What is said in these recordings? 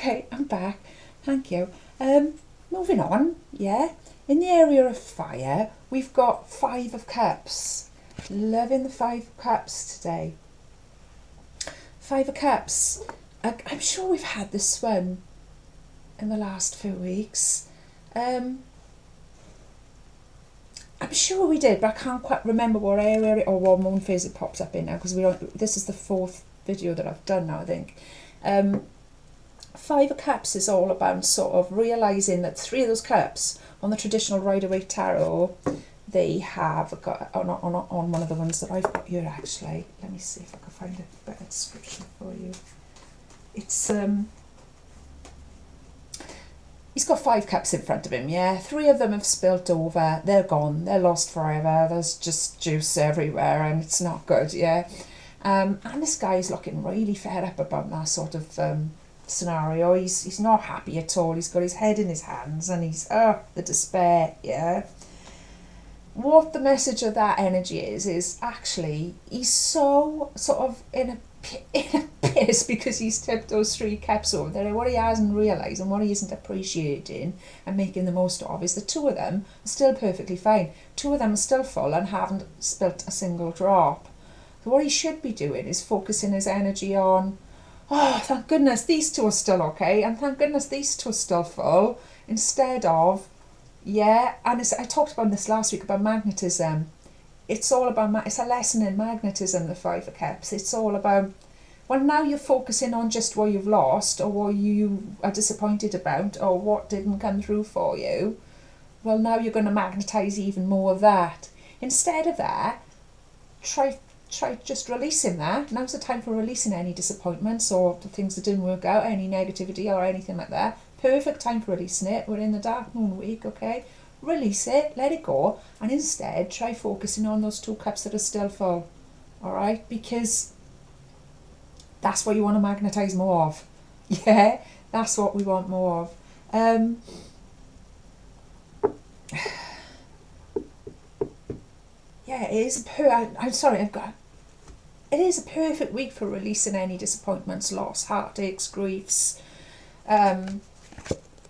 Okay, I'm back. Thank you. Moving on, yeah. In the area of fire, we've got 5 of Cups. Loving the 5 of Cups today. 5 of Cups. I'm sure we've had this one in the last few weeks. I'm sure we did, but I can't quite remember what area or what moon phase it pops up in now, because this is the 4th video that I've done now, I think. 5 of Cups is all about sort of realising that 3 of those cups on the traditional Rider-Waite Tarot, they have got on one of the ones that I've got here actually. Let me see if I can find a better description for you. It's he's got 5 cups in front of him, yeah. 3 of them have spilt over, they're gone, they're lost forever, there's just juice everywhere and it's not good, yeah. And this guy's looking really fed up about that sort of scenario. He's not happy at all. He's got his head in his hands and he's the despair, yeah. What the message of that energy is actually he's so sort of in a piss because he's tipped those 3 cups over there. What he hasn't realised and what he isn't appreciating and making the most of is that 2 of them are still perfectly fine. 2 of them are still full and haven't spilt a single drop. So what he should be doing is focusing his energy on, oh, thank goodness these 2 are still okay, and thank goodness these 2 are still full, instead of, yeah, and I talked about this last week about magnetism. It's all about, it's a lesson in magnetism, the 5 of Cups. It's all about, well, now you're focusing on just what you've lost or what you are disappointed about or what didn't come through for you. Well, now you're going to magnetise even more of that. Instead of that, try just releasing that. Now's the time for releasing any disappointments or the things that didn't work out, any negativity or anything like that. Perfect time for releasing it. We're in the dark moon week, okay? Release it, let it go, and instead try focusing on those 2 cups that are still full, alright? Because that's what you want to magnetise more of. Yeah, that's what we want more of. Yeah, it is it is a perfect week for releasing any disappointments, loss, heartaches, griefs,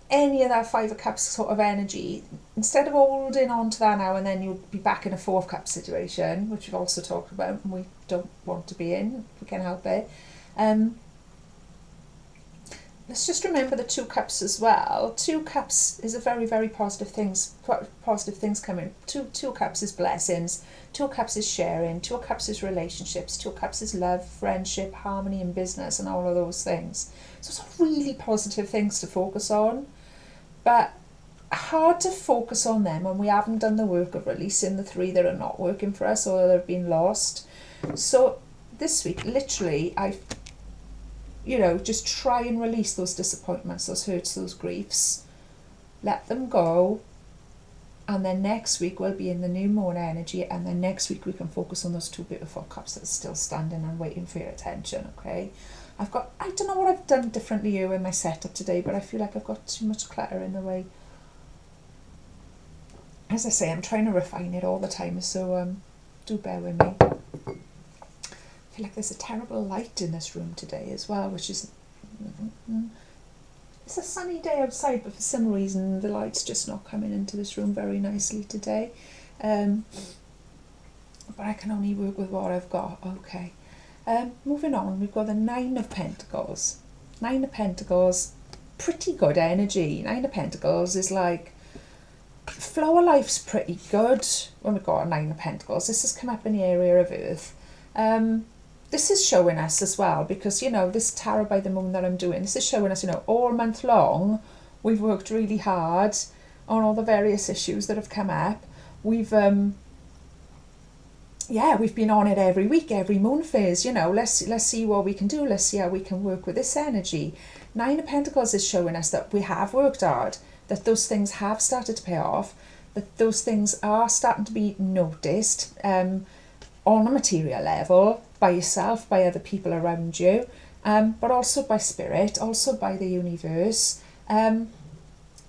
any of that 5 of Cups sort of energy. Instead of holding on to that now and then you'll be back in a 4 of Cups situation, which we've also talked about and we don't want to be in if we can help it. Let's just remember the 2 cups as well. 2 cups is a very, very positive things coming. 2 cups is blessings. 2 cups is sharing. 2 cups is relationships. 2 cups is love, friendship, harmony in business and all of those things. So it's really positive things to focus on. But hard to focus on them when we haven't done the work of releasing the 3 that are not working for us or that have been lost. So this week, literally, just try and release those disappointments, those hurts, those griefs. Let them go. And then next week we'll be in the new moon energy, and then next week we can focus on those 2 beautiful cups that are still standing and waiting for your attention, okay? I don't know what I've done differently here in my setup today, but I feel like I've got too much clutter in the way. As I say, I'm trying to refine it all the time, so do bear with me. I feel like there's a terrible light in this room today as well, which is... It's a sunny day outside, but for some reason the light's just not coming into this room very nicely today. But I can only work with what I've got. Okay. Moving on, we've got the 9 of Pentacles. 9 of Pentacles, pretty good energy. 9 of Pentacles is like, flow of life's pretty good when we've got a 9 of Pentacles. This has come up in the area of Earth. This is showing us as well, because, this Tarot by the Moon that I'm doing, this is showing us, all month long, we've worked really hard on all the various issues that have come up. We've been on it every week, every moon phase, let's see what we can do. Let's see how we can work with this energy. 9 of Pentacles is showing us that we have worked hard, that those things have started to pay off, that those things are starting to be noticed on a material level, by yourself, by other people around you, but also by spirit, also by the universe. And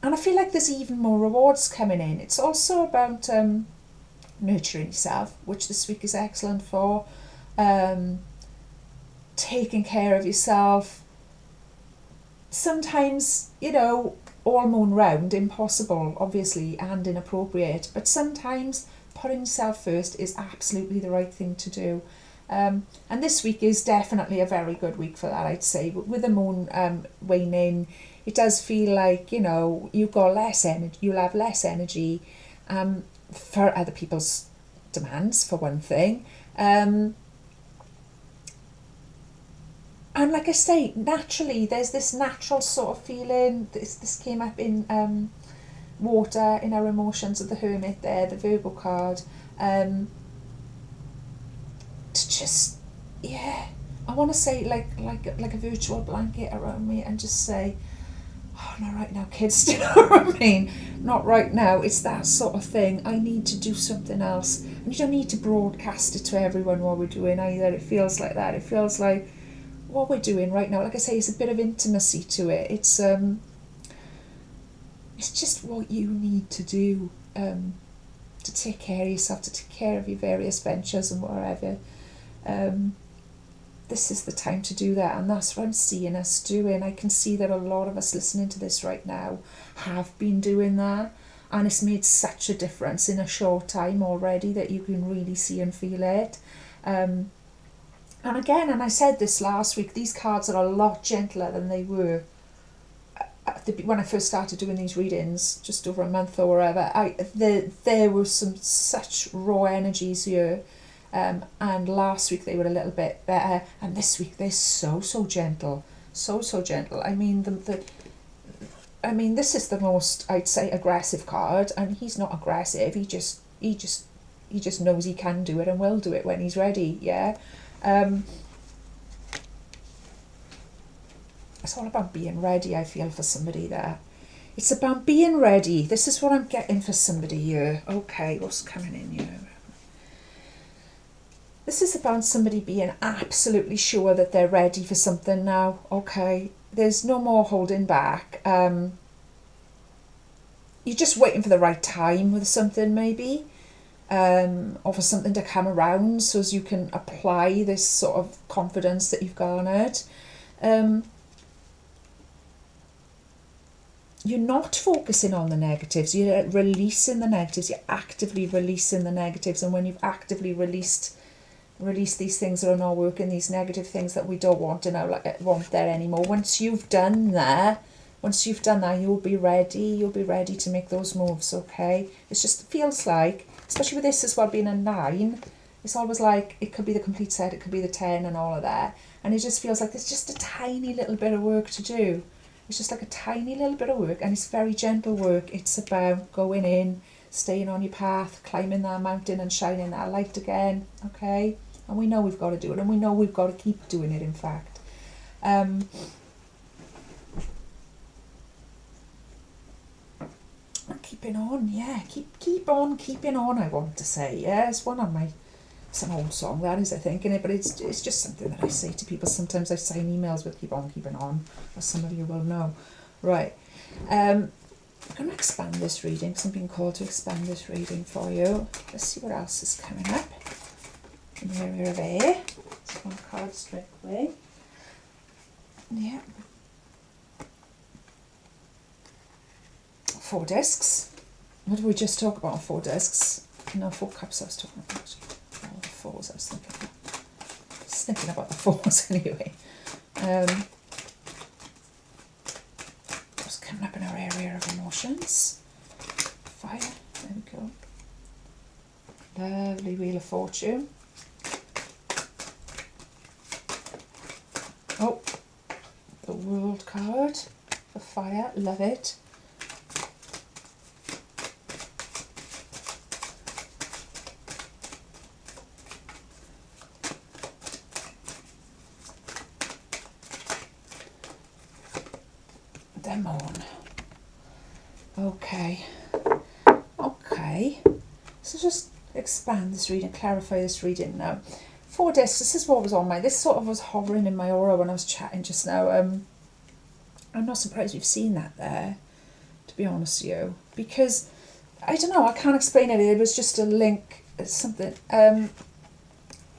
I feel like there's even more rewards coming in. It's also about nurturing yourself, which this week is excellent for. Taking care of yourself, sometimes, you know, all moon round, impossible, obviously, and inappropriate. But sometimes putting yourself first is absolutely the right thing to do. And this week is definitely a very good week for that, I'd say. But with the moon waning, it does feel like, you know, you've got less energy, you'll have less energy for other people's demands, for one thing. And like I say, naturally, there's this natural sort of feeling. This came up in water, in our emotions of the Hermit there, the Virgo card. To just, yeah, I want to say like a virtual blanket around me and just say, oh, not right now, kids, do you know what I mean? Not right now. It's that sort of thing. I need to do something else. And you don't need to broadcast it to everyone what we're doing either. It feels like that. It feels like what we're doing right now, like I say, is a bit of intimacy to it. It's just what you need to do to take care of yourself, to take care of your various ventures and whatever. This is the time to do that, and that's what I'm seeing us doing. I can see that a lot of us listening to this right now have been doing that, and it's made such a difference in a short time already that you can really see and feel it. And again, and I said this last week, these cards are a lot gentler than they were when I first started doing these readings, just over a month or whatever. There were some such raw energies here. And last week they were a little bit better, and this week they're so gentle, so gentle. I mean, this is the most, I'd say, aggressive card, and he's not aggressive. He just knows he can do it and will do it when he's ready. Yeah. It's all about being ready, I feel, for somebody there. It's about being ready. This is what I'm getting for somebody here. Okay, what's coming in here? This is about somebody being absolutely sure that they're ready for something now. Okay, there's no more holding back. You're just waiting for the right time with something, maybe, or for something to come around so as you can apply this sort of confidence that you've garnered. You're not focusing on the negatives. You're releasing the negatives. You're actively releasing the negatives, and when you've actively release these things that are not working, these negative things that we don't want to know, want there anymore. Once you've done that, you'll be ready to make those moves. Okay, it feels like, especially with this as well being a 9, it's always like it could be the complete set, it could be the 10 and all of that, and it just feels like there's just a tiny little bit of work to do. It's just like a tiny little bit of work, and it's very gentle work. It's about going in, staying on your path, climbing that mountain and shining that light again. Okay, and we know we've got to do it, and we know we've got to keep doing it, in fact. Keeping on, yeah, keep on keeping on, I want to say. Yeah, it's it's an old song, that is, I think, in it, but it's just something that I say to people. Sometimes I sign emails with keep on keeping on, as some of you will know. Right, I'm going to expand this reading, because I'm being called to expand this reading for you. Let's see what else is coming up in the area of air. It's one card straight away. Yeah. 4 discs. What did we just talk about? 4 discs? No, 4 cups I was talking about. All the 4s I was thinking about. I was thinking about the 4s anyway. What's coming up in our area of emotions? Fire. There we go. Lovely Wheel of Fortune. Oh, the World card for fire. Love it. Them on. Okay. So just expand this reading, clarify this reading now. 4 discs. This is what was on this sort of was hovering in my aura when I was chatting just now. I'm not surprised you've seen that there, to be honest with you, because I don't know, I can't explain it. It was just a link, something.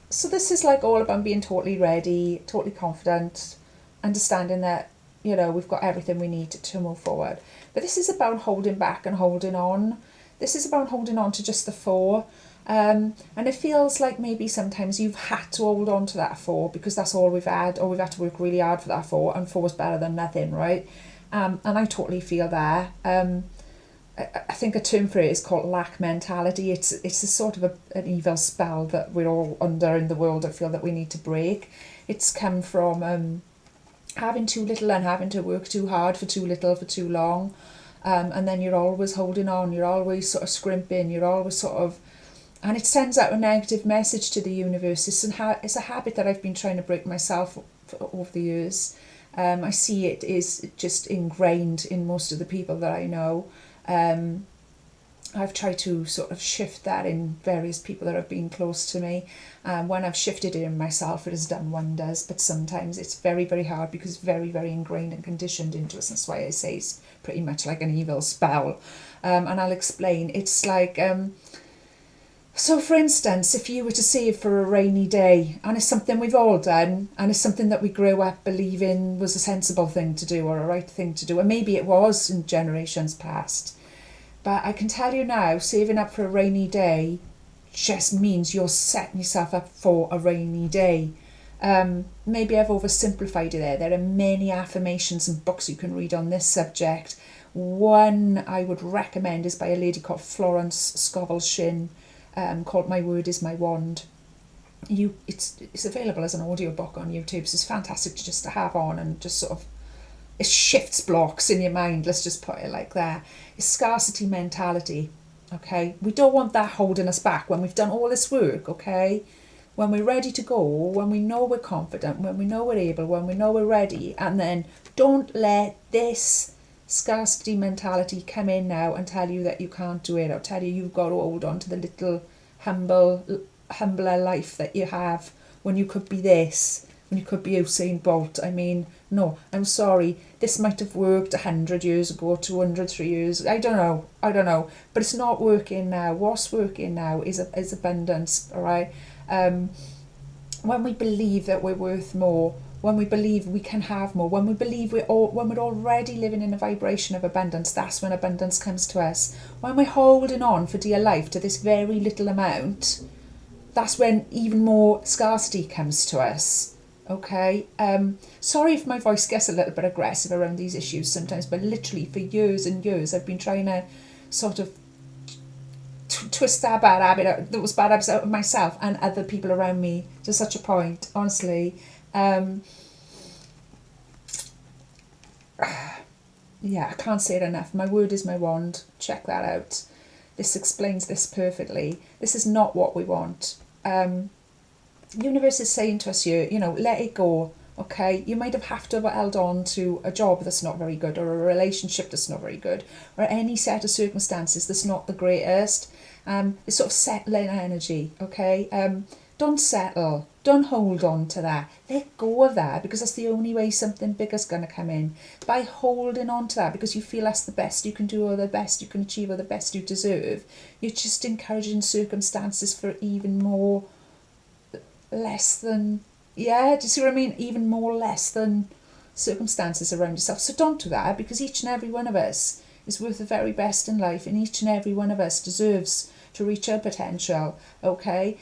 So this is like all about being totally ready, totally confident, understanding that, you know, we've got everything we need to move forward. But this is about holding back and holding on. This is about holding on to just the 4. And it feels like maybe sometimes you've had to hold on to that 4 because that's all we've had, or we've had to work really hard for that 4, and 4 is better than nothing, right? And I totally feel that. I think a term for it is called lack mentality. It's a sort of an evil spell that we're all under in the world. I feel that we need to break. It's come from having too little and having to work too hard for too little for too long. And then you're always holding on. You're always sort of scrimping. You're always sort of... And it sends out a negative message to the universe. It's a habit that I've been trying to break myself over the years. I see it is just ingrained in most of the people that I know. I've tried to sort of shift that in various people that have been close to me. When I've shifted it in myself, it has done wonders. But sometimes it's very, very hard because it's very, very ingrained and conditioned into us. That's why I say it's pretty much like an evil spell. And I'll explain. It's like... So, for instance, if you were to save for a rainy day, and it's something we've all done, and it's something that we grew up believing was a sensible thing to do or a right thing to do, and maybe it was in generations past, but I can tell you now, saving up for a rainy day just means you're setting yourself up for a rainy day. Maybe I've oversimplified it there. There are many affirmations and books you can read on this subject. One I would recommend is by a lady called Florence Scovel Shinn, called My Word is My Wand. It's available as an audiobook on YouTube, so it's fantastic just to have on and just sort of, it shifts blocks in your mind, let's just put it like that. It's scarcity mentality, okay? We don't want that holding us back when we've done all this work, okay? When we're ready to go, when we know we're confident, when we know we're able, when we know we're ready, and then don't let this scarcity mentality come in now and tell you that you can't do it, or tell you you've got to hold on to the little humbler life that you have when you could be this, when you could be Usain Bolt. I mean, no, I'm sorry, this might have worked 100 years ago, 200, 3 years, I don't know, but it's not working now. What's working now is abundance, all right? When we believe that we're worth more, when we believe we can have more, when we believe when we're already living in a vibration of abundance, that's when abundance comes to us. When we're holding on for dear life to this very little amount, that's when even more scarcity comes to us. Okay? Sorry if my voice gets a little bit aggressive around these issues sometimes, but literally for years and years I've been trying to sort of twist those bad habits out of myself and other people around me to such a point, honestly. Yeah, I can't say it enough. My word is my wand. Check that out. This explains this perfectly. This is not what we want. The universe is saying to us here, you know, let it go. Okay, you might have to have held on to a job that's not very good, or a relationship that's not very good, or any set of circumstances that's not the greatest. It's sort of settling energy, okay? Don't settle. Don't hold on to that. Let go of that, because that's the only way something bigger's going to come in. By holding on to that because you feel that's the best you can do, or the best you can achieve, or the best you deserve, you're just encouraging circumstances for even more less than... Yeah, do you see what I mean? Even more less than circumstances around yourself. So don't do that, because each and every one of us is worth the very best in life, and each and every one of us deserves to reach our potential, okay?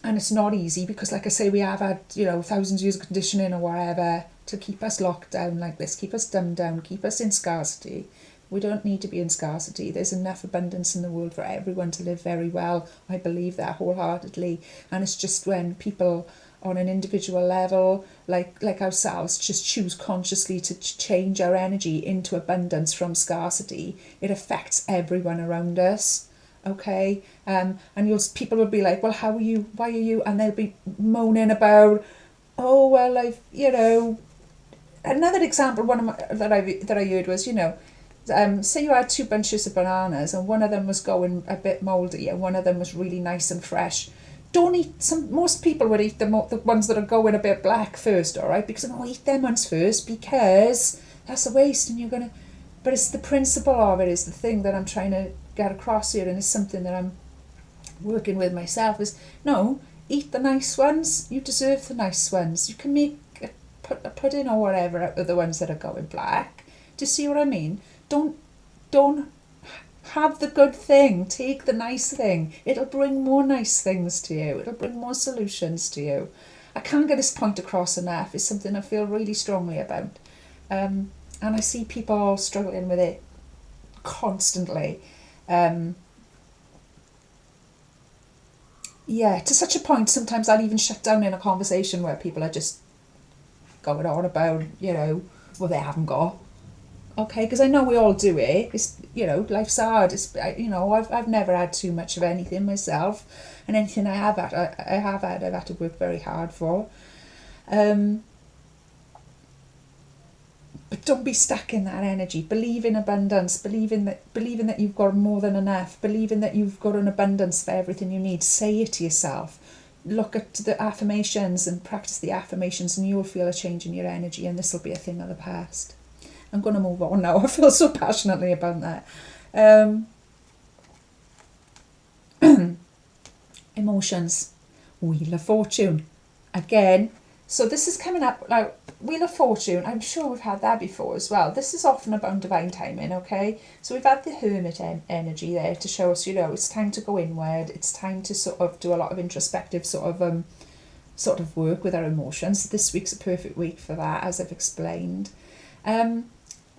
And it's not easy because, like I say, we have had, you know, thousands of years of conditioning or whatever to keep us locked down like this, keep us dumbed down, keep us in scarcity. We don't need to be in scarcity. There's enough abundance in the world for everyone to live very well. I believe that wholeheartedly. And it's just when people on an individual level, like ourselves, just choose consciously to change our energy into abundance from scarcity, it affects everyone around us. Okay, and people will be like, well, how are you? Why are you? And they'll be moaning about, oh well, I've, you know. Another example, that I heard was, you know, say you had 2 bunches of bananas and one of them was going a bit mouldy and one of them was really nice and fresh. Don't eat most people would eat the ones that are going a bit black first, all right? Because eat them ones first, because that's a waste, and you're gonna. But it's the principle of it is the thing that I'm trying to get across here, and it's something that I'm working with myself. Is no, eat the nice ones. You deserve the nice ones. You can pudding or whatever out of the ones that are going black. Do you see what I mean? Don't have the good thing. Take the nice thing. It'll bring more nice things to you. It'll bring more solutions to you. I can't get this point across enough. It's something I feel really strongly about. And I see people struggling with it constantly. Yeah, to such a point, sometimes I'll even shut down in a conversation where people are just going on about, what they haven't got. Okay, because I know we all do it. It's, life's hard. It's, I've never had too much of anything myself, and anything I have had, I've had to work very hard for. But don't be stuck in that energy. Believe in abundance. Believing that you've got more than enough. Believing that you've got an abundance for everything you need. Say it to yourself. Look at the affirmations and practice the affirmations, and you'll feel a change in your energy, and this will be a thing of the past. I'm going to move on now. I feel so passionately about that. Emotions. Wheel of Fortune. Again. So this is coming up, like, Wheel of Fortune. I'm sure we've had that before as well. This is often about divine timing, okay? So we've had the Hermit energy there to show us, it's time to go inward. It's time to sort of do a lot of introspective sort of work with our emotions. This week's a perfect week for that, as I've explained. And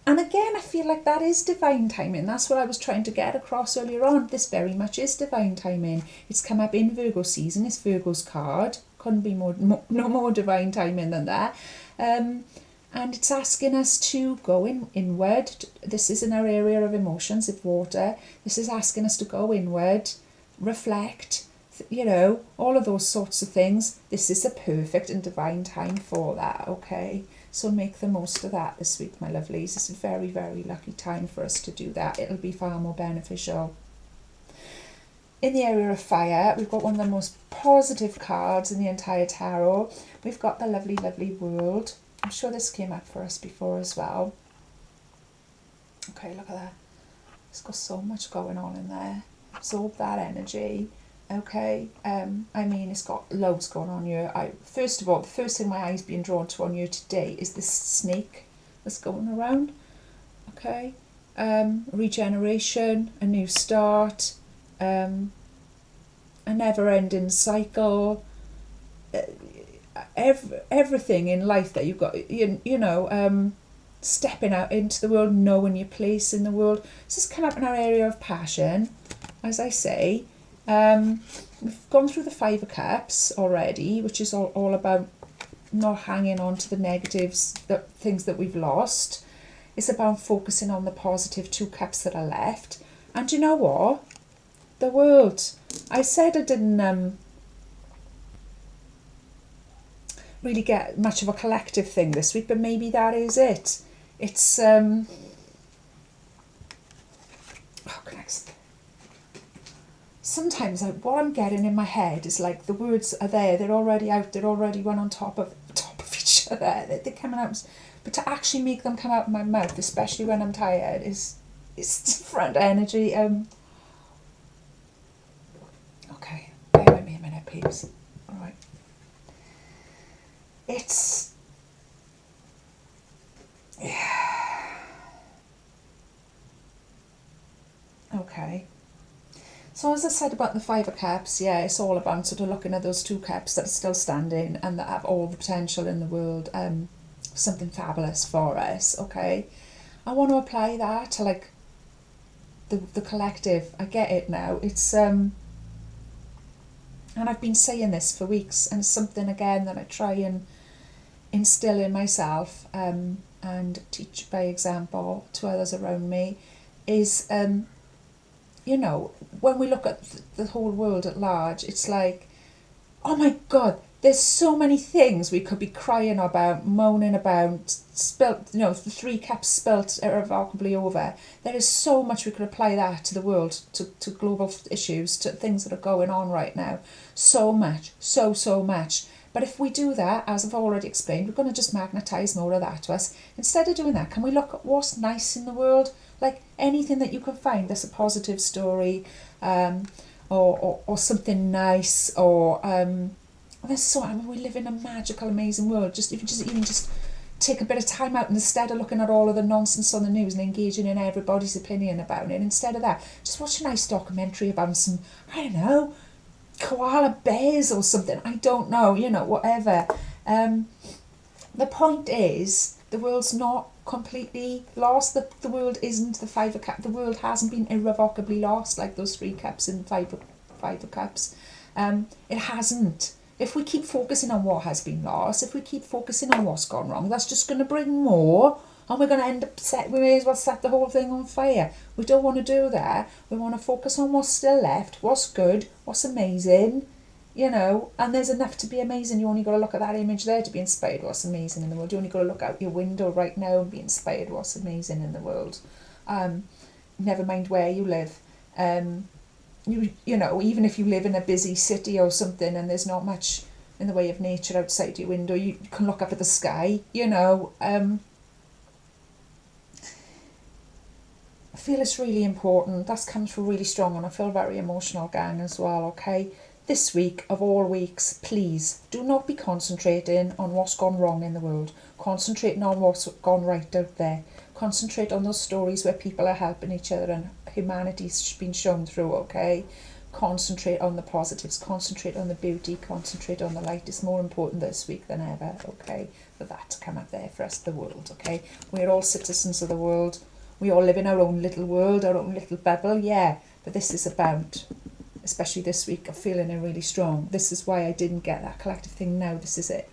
again, I feel like that is divine timing. That's what I was trying to get across earlier on. This very much is divine timing. It's come up in Virgo season. It's Virgo's card. Couldn't be no more divine timing than that. And it's asking us to go inward. This is in our area of emotions, of water. This is asking us to go inward, reflect, all of those sorts of things. This is a perfect and divine time for that, okay? So make the most of that this week, my lovelies. It's a very, very lucky time for us to do that. It'll be far more beneficial. In the area of fire, we've got one of the most positive cards in the entire tarot. We've got the lovely, lovely World. I'm sure this came up for us before as well. Okay, look at that. It's got so much going on in there. Absorb that energy. Okay, it's got loads going on here. First of all, the first thing my eye's being drawn to on you today is this snake that's going around. Okay, regeneration, a new start, a never-ending cycle. Everything in life that you've got, stepping out into the world, knowing your place in the world. This has come up in our area of passion, as I say. We've gone through the Five of Cups already, which is all about not hanging on to the negatives, the things that we've lost. It's about focusing on the positive Two Cups that are left. And you know what? The World. I said I didn't really get much of a collective thing this week, but maybe that is it. It's how can I explain? Sometimes what I'm getting in my head is like the words are there, they're already out, they're already one on top of each other, they're coming out, but to actually make them come out of my mouth, especially when I'm tired, is different energy. Okay, bear with me a minute, peeps. All right. Okay. So as I said about the Five of Cups, it's all about sort of looking at those two cups that are still standing and that have all the potential in the world, something fabulous for us, okay? I want to apply that to like the collective. I get it now. It's and I've been saying this for weeks, and it's something again that I try and instill in myself and teach by example to others around me is when we look at the whole world at large, it's like, oh my God, there's so many things we could be crying about, moaning about, spilt, the three cups spilt irrevocably over. There is so much we could apply that to the world, to global issues, to things that are going on right now. So much, so much. But if we do that, as I've already explained, we're going to just magnetise more of that to us. Instead of doing that, can we look at what's nice in the world? Like anything that you can find that's a positive story, or something nice, or there's so, I mean, we live in a magical, amazing world. Just even just take a bit of time out, and instead of looking at all of the nonsense on the news and engaging in everybody's opinion about it, instead of that, just watch a nice documentary about some, I don't know, koala bears or something. I don't know, you know, whatever. The point is, the world's not completely lost. The world isn't the Five of Cups. The world hasn't been irrevocably lost like those 3 cups in Five of Cups. It hasn't. If we keep focusing on what has been lost, if we keep focusing on what's gone wrong, that's just going to bring more, and we're going to end up we may as well set the whole thing on fire. We don't want to do that. We want to focus on what's still left, what's good, what's amazing, you know, and there's enough to be amazing. You only got to look at that image there to be inspired what's amazing in the world. You only got to look out your window right now and be inspired what's amazing in the world. Never mind where you live. You know, even if you live in a busy city or something and there's not much in the way of nature outside your window, you can look up at the sky, you know. I feel it's really important. That's come through really strong, and I feel very emotional, gang, as well, okay? This week, of all weeks, please do not be concentrating on what's gone wrong in the world. Concentrating on what's gone right out there. Concentrate on those stories where people are helping each other and humanity's been shown through, okay? Concentrate on the positives, concentrate on the beauty, concentrate on the light. It's more important this week than ever, okay, for that to come up there for us, the world, okay? We're all citizens of the world. We all live in our own little world, our own little bubble, yeah, but this is about, especially this week, I'm feeling it really strong. This is why I didn't get that collective thing now. This is it.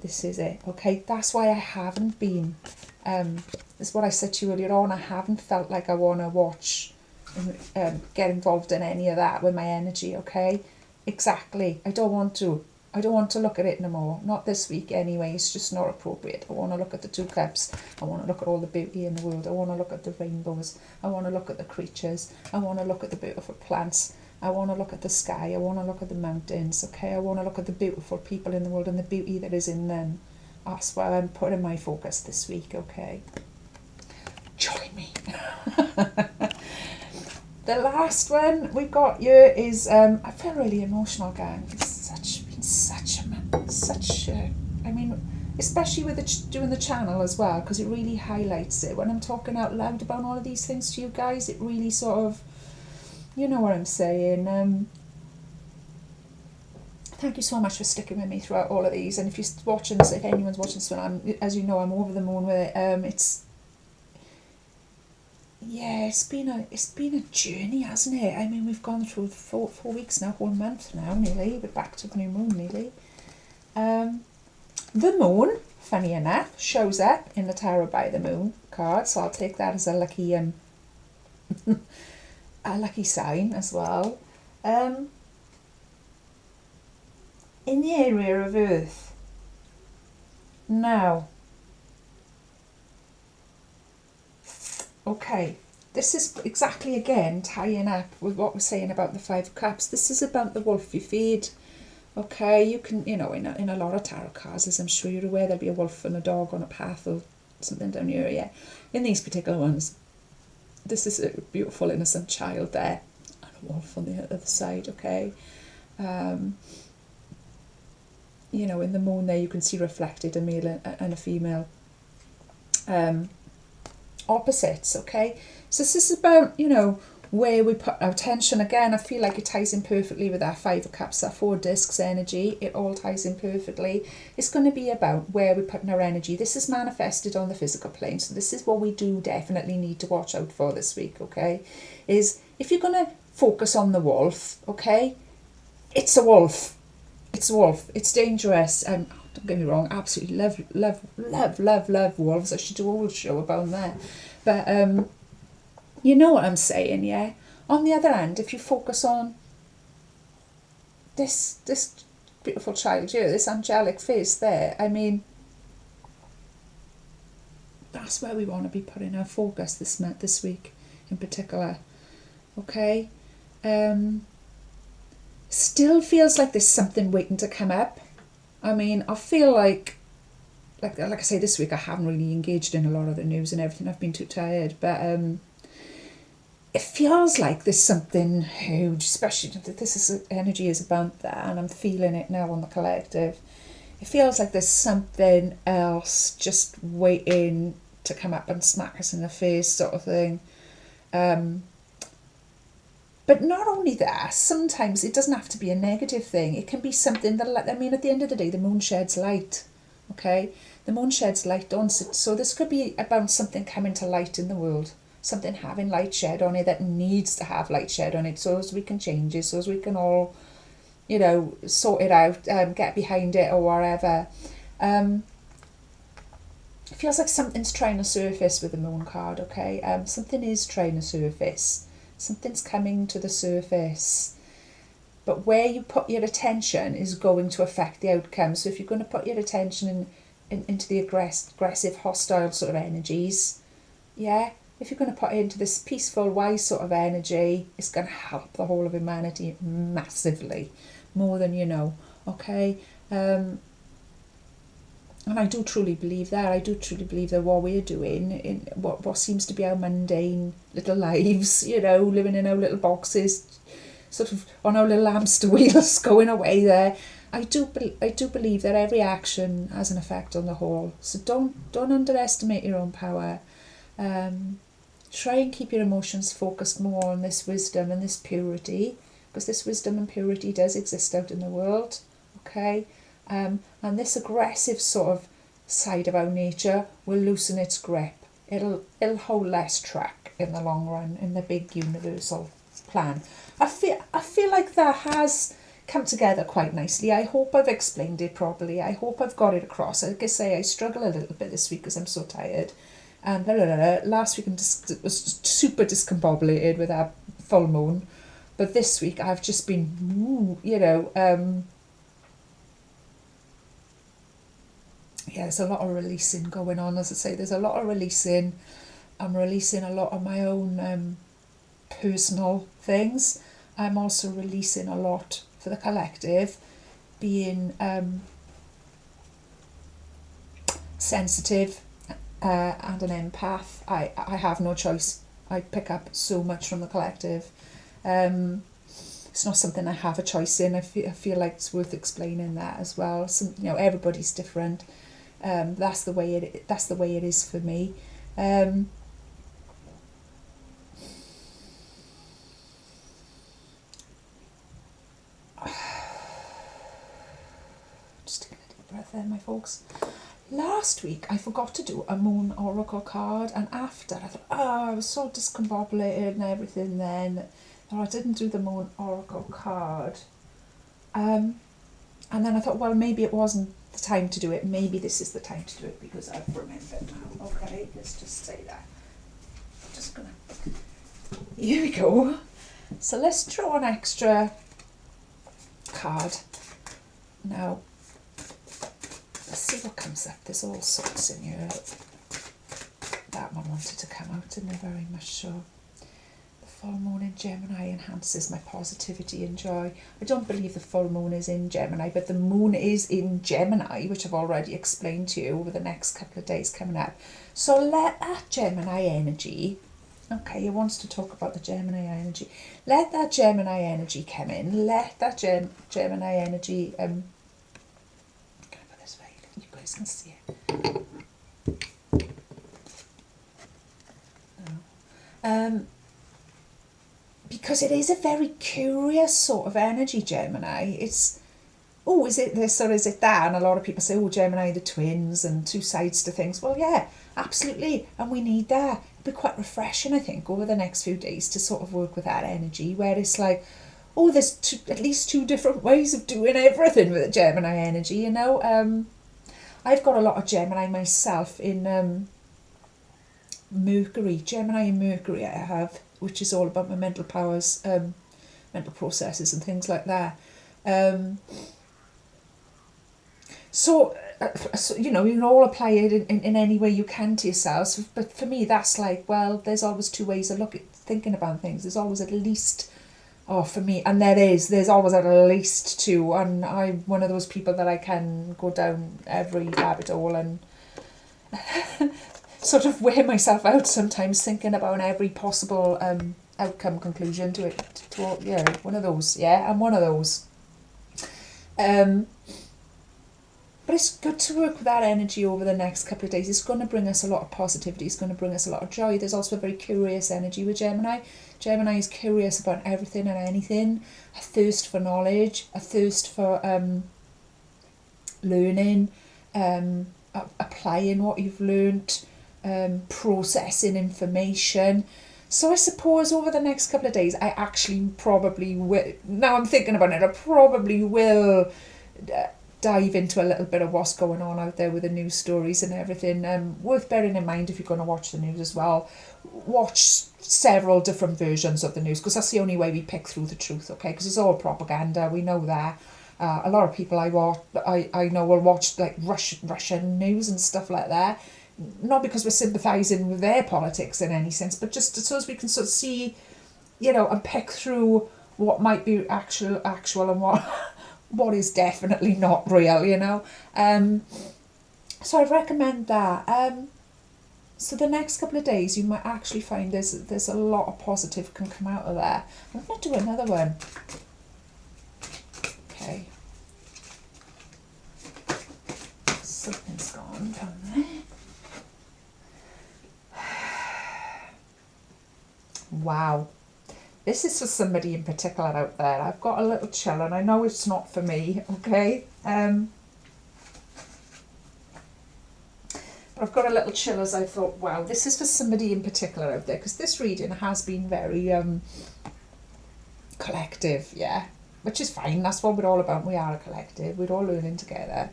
This is it, okay? That's why I haven't been, this is what I said to you earlier on, I haven't felt like I want to watch and get involved in any of that with my energy, okay? Exactly. I don't want to. I don't want to look at it no more. Not this week anyway. It's just not appropriate. I want to look at the 2 cups. I want to look at all the beauty in the world. I want to look at the rainbows. I want to look at the creatures. I want to look at the beautiful plants. I want to look at the sky. I want to look at the mountains, okay? I want to look at the beautiful people in the world and the beauty that is in them. That's where I'm putting my focus this week, okay? Join me. The last one we've got here is, I feel really emotional, gang. It's I mean, especially with doing the channel as well, because it really highlights it. When I'm talking out loud about all of these things to you guys, it really sort of, you know what I'm saying. Thank you so much for sticking with me throughout all of these. And if you're watching this, if anyone's watching this one, as you know, I'm over the moon with it. It's been a journey, hasn't it? I mean, we've gone through 4 weeks now, 1 month now, nearly. We're back to the new moon, nearly. The moon, funny enough, shows up in the Tarot by the Moon card, so I'll take that as a lucky a lucky sign as well. In the area of Earth. Now, okay, this is exactly, again, tying up with what we're saying about the 5 of Cups. This is about the wolf you feed. Okay, you can, you know, in a lot of tarot cards, as I'm sure you're aware, there'll be a wolf and a dog on a path or something down here, yeah. In these particular ones, this is a beautiful innocent child there, and a wolf on the other side, okay. You know, in the moon there you can see reflected a male and a female opposites, okay. So this is about, you know, where we put our attention. Again, I feel like it ties in perfectly with our 5 of Cups, that 4 discs energy. It all ties in perfectly. It's going to be about where we're putting our energy. This is manifested on the physical plane, so this is what we do definitely need to watch out for this week, okay, is if you're going to focus on the wolf, okay, it's a wolf. It's a wolf. It's dangerous. Don't get me wrong, absolutely love wolves. I should do a whole show about that. But you know what I'm saying, yeah? On the other hand, if you focus on this beautiful child here, this angelic face there, I mean, that's where we want to be putting our focus this week in particular, okay? Still feels like there's something waiting to come up. I mean, I feel like I say, this week I haven't really engaged in a lot of the news and everything. I've been too tired, but it feels like there's something huge, especially this is energy is about that, and I'm feeling it now on the collective. It feels like there's something else just waiting to come up and smack us in the face, sort of thing. But not only that, sometimes it doesn't have to be a negative thing. It can be something that, I mean, at the end of the day, the moon sheds light, okay? The moon sheds light on, so this could be about something coming to light in the world, something having light shed on it that needs to have light shed on it, so as we can change it, so as we can all, you know, sort it out, get behind it or whatever. It feels like something's trying to surface with the moon card, okay? Something is trying to surface. Something's coming to the surface. But where you put your attention is going to affect the outcome. So if you're going to put your attention into the aggressive, hostile sort of energies, yeah, if you're going to put it into this peaceful, wise sort of energy, it's going to help the whole of humanity massively, more than you know, okay? And I do truly believe that. I do truly believe that what we're doing in what seems to be our mundane little lives, you know, living in our little boxes, sort of on our little hamster wheels going away there. I do believe that every action has an effect on the whole. So don't underestimate your own power. Try and keep your emotions focused more on this wisdom and this purity, because this wisdom and purity does exist out in the world, okay? And this aggressive sort of side of our nature will loosen its grip. It'll hold less track in the long run, in the big universal plan. I feel like that has come together quite nicely. I hope I've explained it properly. I hope I've got it across. Like I say, I struggle a little bit this week because I'm so tired. And last week it was super discombobulated with that full moon. But this week I've just been, you know, yeah, there's a lot of releasing going on. As I say, there's a lot of releasing. I'm releasing a lot of my own personal things. I'm also releasing a lot for the collective, being sensitive and an empath. I have no choice. I pick up so much from the collective. It's not something I have a choice in. I feel like it's worth explaining that as well. You know, everybody's different. That's the way it is for me. Just taking a deep breath there, my folks. Last week I forgot to do a moon oracle card, and after I thought, I was so discombobulated and everything then that I didn't do the moon oracle card. And then I thought, well, maybe it wasn't the time to do it. Maybe this is the time to do it because I've remembered now. Okay, let's just say that. I'm just gonna. Here we go. So let's draw an extra card. Now, let's see what comes up. There's all sorts in here. That one wanted to come out, didn't it? Very much so. Full moon in Gemini enhances my positivity and joy. I don't believe the full moon is in Gemini, but the moon is in Gemini, which I've already explained to you over the next couple of days coming up. So let that Gemini energy, okay, he wants to talk about the Gemini energy. Let that Gemini energy come in. Let that Gemini energy, can I put this way? You guys can see it. No. Because it is a very curious sort of energy, Gemini. It's, is it this or is it that? And a lot of people say, Gemini, the twins and two sides to things. Well, yeah, absolutely. And we need that. It'll be quite refreshing, I think, over the next few days to sort of work with that energy where it's like, there's at least two different ways of doing everything with the Gemini energy, you know. I've got a lot of Gemini myself in Mercury, Gemini and Mercury I have, which is all about my mental powers, mental processes and things like that. So you know, you can all apply it in any way you can to yourselves. But for me, that's like, well, there's always two ways of thinking about things. There's always at least, for me, and there's always at least two. And I'm one of those people that I can go down every rabbit hole and sort of wear myself out sometimes thinking about every possible outcome, conclusion to it, one of those, yeah, I'm one of those. But it's good to work with that energy over the next couple of days. It's going to bring us a lot of positivity. It's going to bring us a lot of joy. There's also a very curious energy with Gemini. Gemini is curious about everything and anything. A thirst for knowledge, a thirst for learning, applying what you've learnt, processing information. So I suppose over the next couple of days, I actually probably will, now I'm thinking about it, I probably will dive into a little bit of what's going on out there with the news stories and everything. Worth bearing in mind if you're going to watch the news as well. Watch several different versions of the news, because that's the only way we pick through the truth, okay? Because it's all propaganda, we know that. A lot of people I know will watch like Russian news and stuff like that. Not because we're sympathising with their politics in any sense, but just so as we can sort of see, and pick through what might be actual and what is definitely not real, So I recommend that. So the next couple of days, you might actually find there's a lot of positive can come out of there. I'm going to do another one. Okay. Something's gone down there. Wow. This is for somebody in particular out there. I've got a little chill, and I know it's not for me, okay? But I've got a little chill as I thought, wow, this is for somebody in particular out there, because this reading has been very collective, yeah, which is fine. That's what we're all about. We are a collective. We're all learning together.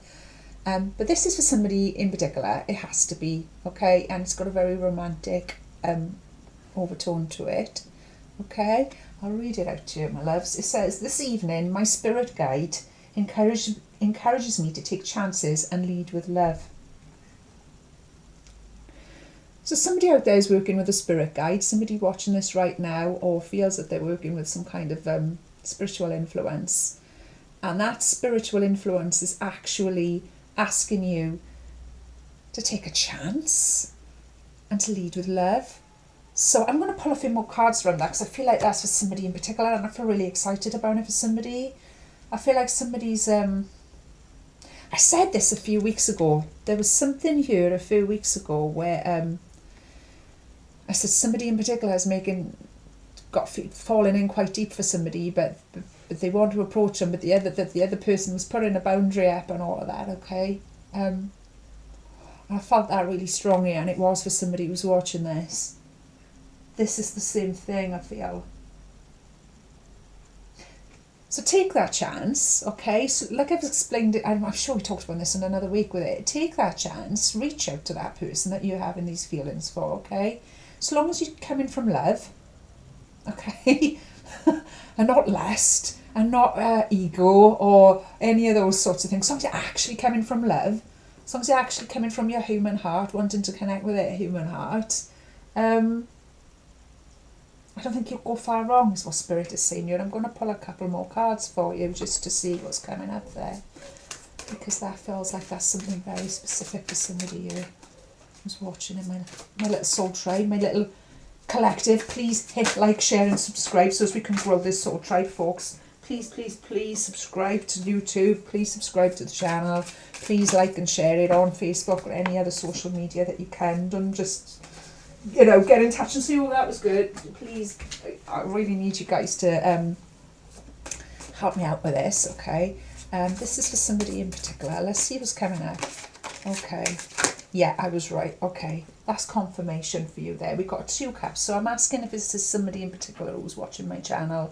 But this is for somebody in particular. It has to be, okay? And it's got a very romantic overtone to it. Okay, I'll read it out to you, my loves. It says, this evening, my spirit guide encourages me to take chances and lead with love. So somebody out there is working with a spirit guide, somebody watching this right now or feels that they're working with some kind of spiritual influence. And that spiritual influence is actually asking you to take a chance and to lead with love. So I'm going to pull a few more cards around that, because I feel like that's for somebody in particular, and I feel really excited about it for somebody. I feel like somebody's... I said this a few weeks ago. There was something here a few weeks ago where I said somebody in particular is falling in quite deep for somebody, but they want to approach them, but the other person was putting a boundary up and all of that, okay? I felt that really strongly, and it was for somebody who was watching this. This is the same thing, I feel. So take that chance, okay? So like I've explained it, I'm sure we talked about this in another week with it. Take that chance, reach out to that person that you're having these feelings for, okay? So long as you're coming from love, okay? And not lust, and not ego, or any of those sorts of things. As long as you're actually coming from love, as long as you're actually coming from your human heart, wanting to connect with it, human heart, I don't think you'll go far wrong, is what Spirit is saying here. And I'm going to pull a couple more cards for you just to see what's coming up there, because that feels like that's something very specific to somebody here who's watching in my little soul tribe, my little collective. Please hit like, share and subscribe so as we can grow this soul tribe, folks. Please, please, please subscribe to YouTube. Please subscribe to the channel. Please like and share it on Facebook or any other social media that you can. Don't just... get in touch and see, that was good. Please, I really need you guys to help me out with this, okay? This is for somebody in particular. Let's see what's coming up. Okay. Yeah, I was right. Okay. That's confirmation for you there. We got 2 cups. So I'm asking if this is somebody in particular who's watching my channel.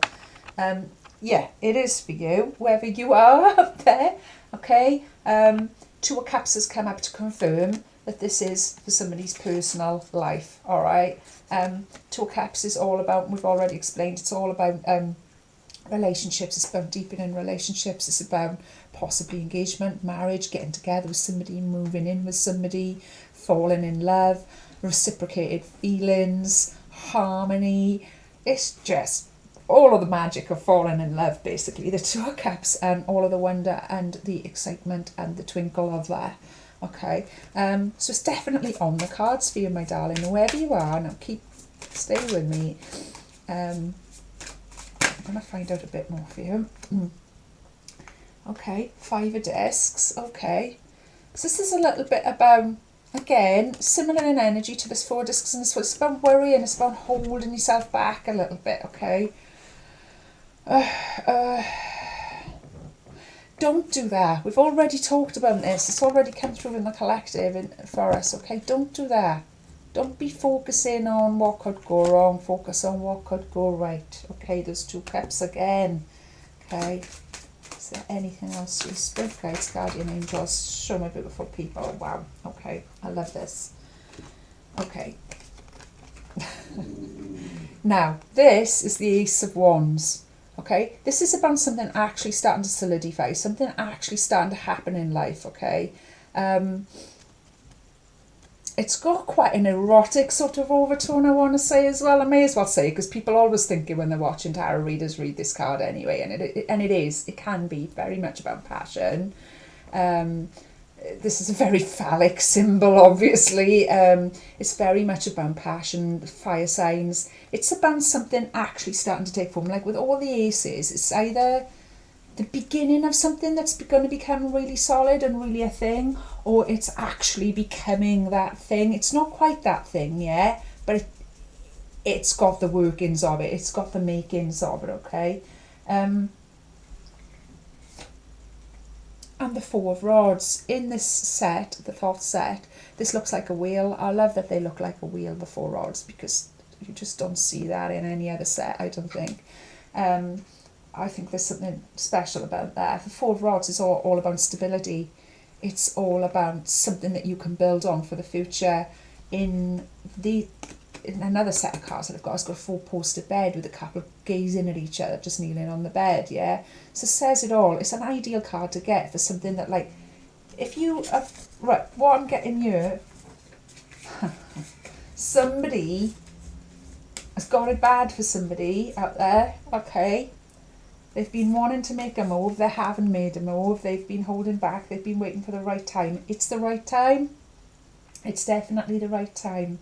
Yeah, it is for you, wherever you are up there. Okay. 2 of cups has come up to confirm that this is for somebody's personal life, all right? 2 of Cups is all about, we've already explained, it's all about relationships. It's about deepening relationships. It's about possibly engagement, marriage, getting together with somebody, moving in with somebody, falling in love, reciprocated feelings, harmony. It's just all of the magic of falling in love, basically. The 2 of Cups, and all of the wonder and the excitement and the twinkle of that. Okay, so it's definitely on the cards for you, my darling, wherever you are. Now stay with me. I'm going to find out a bit more for you. Okay, 5 of discs. Okay, so this is a little bit about, again, similar in energy to this 4 discs and this one. It's about worrying, it's about holding yourself back a little bit, okay? Don't do that. We've already talked about this. It's already come through in the collective for us, okay? Don't do that. Don't be focusing on what could go wrong. Focus on what could go right, okay? There's 2 cups again, okay? Is there anything else? Your spirit guides, guardian angels, show my beautiful people. Wow, okay, I love this. Okay. Now, this is the Ace of Wands. Okay, this is about something actually starting to solidify, something actually starting to happen in life, okay? It's got quite an erotic sort of overtone, I want to say as well. I may as well say, because people always think when they're watching tarot readers read this card anyway, and it can be very much about passion. This is a very phallic symbol, obviously. It's very much about passion, fire signs. It's about something actually starting to take form. Like with all the aces, it's either the beginning of something that's going to become really solid and really a thing, or it's actually becoming that thing. It's not quite that thing yet, but it's got the workings of it. It's got the makings of it, okay? And the 4 of Rods. In this set, the 4th set, this looks like a wheel. I love that they look like a wheel, the 4 rods, because you just don't see that in any other set, I don't think. I think there's something special about that. The 4 of Rods is all about stability. It's all about something that you can build on for the future. In another set of cards that I've got, it's got a 4-poster bed with a couple gazing at each other, just kneeling on the bed, yeah? So it says it all. It's an ideal card to get for something that, like, if you... right, what I'm getting here... somebody has got it bad for somebody out there, okay? They've been wanting to make a move, they haven't made a move, they've been holding back, they've been waiting for the right time. It's the right time. It's definitely the right time.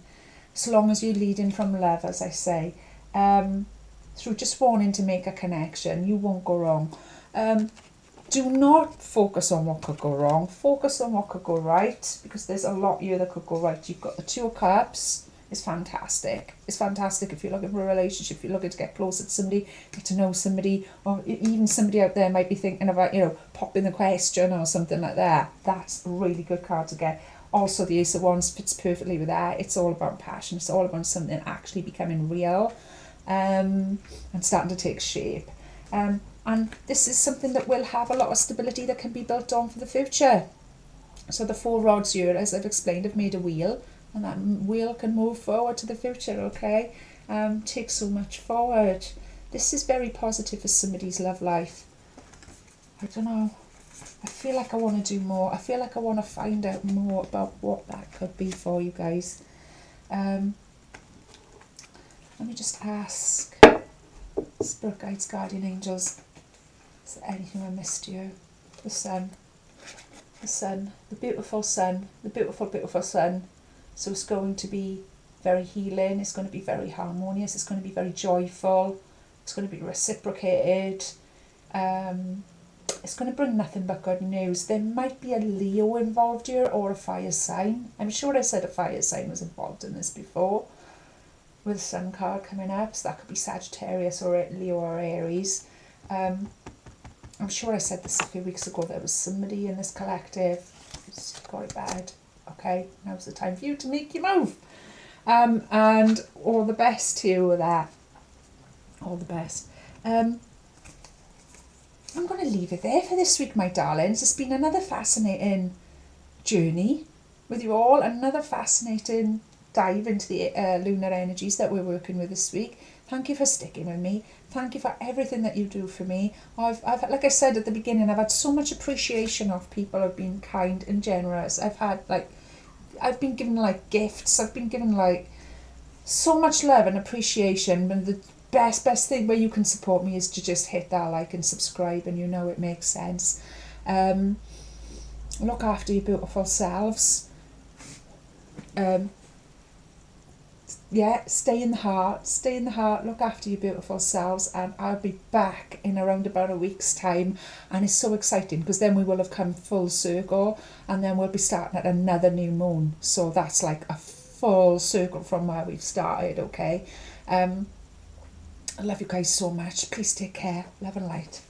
As long as you're leading from love, as I say. Through just wanting to make a connection, you won't go wrong. Do not focus on what could go wrong. Focus on what could go right, because there's a lot here that could go right. You've got the 2 of Cups. It's fantastic. It's fantastic if you're looking for a relationship, if you're looking to get closer to somebody, get to know somebody, or even somebody out there might be thinking about, popping the question or something like that. That's a really good card to get. Also, the Ace of Wands fits perfectly with that. It's all about passion. It's all about something actually becoming real and starting to take shape. And this is something that will have a lot of stability that can be built on for the future. So the 4 rods here, as I've explained, have made a wheel. And that wheel can move forward to the future, okay? Take so much forward. This is very positive for somebody's love life. I don't know. I feel like I want to do more. I feel like I want to find out more about what that could be for you guys. Let me just ask Spirit Guides, Guardian Angels, is there anything I missed here? The sun. The sun. The beautiful sun. The beautiful, beautiful sun. So it's going to be very healing, it's going to be very harmonious, it's going to be very joyful, it's going to be reciprocated, it's going to bring nothing but good news. There might be a Leo involved here or a fire sign. I'm sure I said a fire sign was involved in this before, with the sun card coming up, so that could be Sagittarius or Leo or Aries. I'm sure I said this a few weeks ago, there was somebody in this collective who's got it bad. Okay, now's the time for you to make your move. And all the best to you with that. All the best. I'm going to leave it there for this week, my darlings. It's been another fascinating journey with you all. Another fascinating dive into the lunar energies that we're working with this week. Thank you for sticking with me. Thank you for everything that you do for me. I've like I said at the beginning, I've had so much appreciation of people who've been kind and generous. I've been given like gifts. I've been given like so much love and appreciation. And the best thing where you can support me is to just hit that like and subscribe, and it makes sense. Look after your beautiful selves. yeah, stay in the heart, look after your beautiful selves, and I'll be back in around about a week's time. And it's so exciting because then we will have come full circle, and then we'll be starting at another new moon, so that's like a full circle from where we've started. Okay, I love you guys so much. Please take care. Love and light.